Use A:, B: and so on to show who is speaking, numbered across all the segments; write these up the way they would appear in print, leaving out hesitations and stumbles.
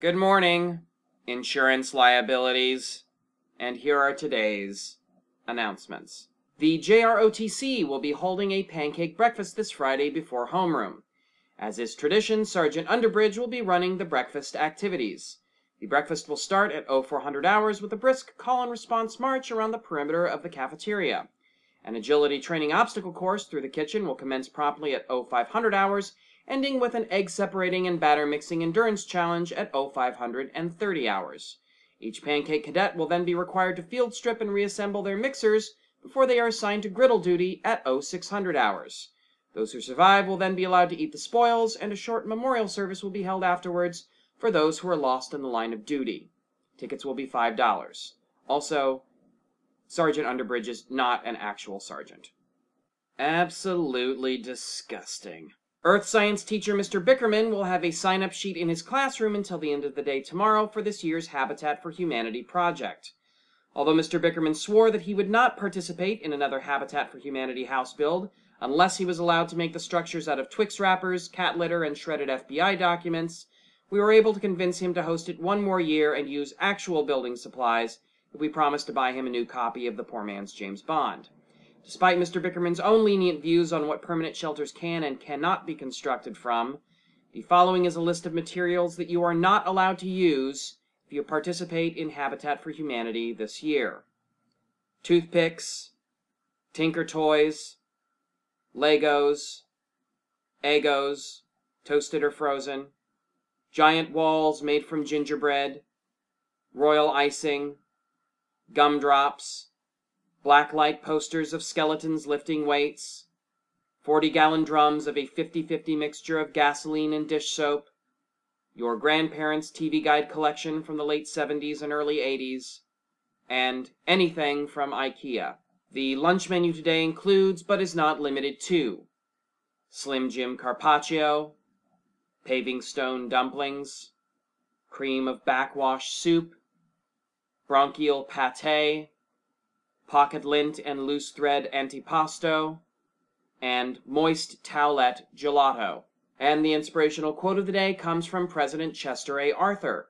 A: Good morning, insurance liabilities, and here are today's announcements. The JROTC will be holding a pancake breakfast this Friday before homeroom. As is tradition, Sergeant Underbridge will be running the breakfast activities. The breakfast will start at 0400 hours with a brisk call-and-response march around the perimeter of the cafeteria. An agility training obstacle course through the kitchen will commence promptly at 0500 hours, ending with an egg separating and batter mixing endurance challenge at 0530 hours. Each pancake cadet will then be required to field strip and reassemble their mixers before they are assigned to griddle duty at 0600 hours. Those who survive will then be allowed to eat the spoils, and a short memorial service will be held afterwards for those who are lost in the line of duty. Tickets will be $5. Also, Sergeant Underbridge is not an actual sergeant. Absolutely disgusting. Earth Science teacher Mr. Bickerman will have a sign-up sheet in his classroom until the end of the day tomorrow for this year's Habitat for Humanity project. Although Mr. Bickerman swore that he would not participate in another Habitat for Humanity house build unless he was allowed to make the structures out of Twix wrappers, cat litter, and shredded FBI documents, we were able to convince him to host it one more year and use actual building supplies if we promised to buy him a new copy of the poor man's James Bond. Despite Mr. Bickerman's own lenient views on what permanent shelters can and cannot be constructed from, the following is a list of materials that you are not allowed to use if you participate in Habitat for Humanity this year. Toothpicks, Tinker Toys, Legos, Eggos, toasted or frozen, giant walls made from gingerbread, royal icing, gumdrops, blacklight posters of skeletons lifting weights, 40-gallon drums of a 50-50 mixture of gasoline and dish soap, your grandparents' TV guide collection from the late 70s and early 80s, and anything from IKEA. The lunch menu today includes, but is not limited to, Slim Jim Carpaccio, paving stone dumplings, cream of backwash soup, bronchial pâté, pocket lint and loose thread antipasto, and moist towelette gelato. And the inspirational quote of the day comes from President Chester A. Arthur,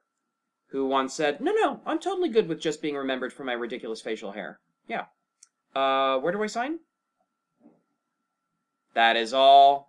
A: who once said, No, I'm totally good with just being remembered for my ridiculous facial hair. Yeah. Where do I sign? That is all.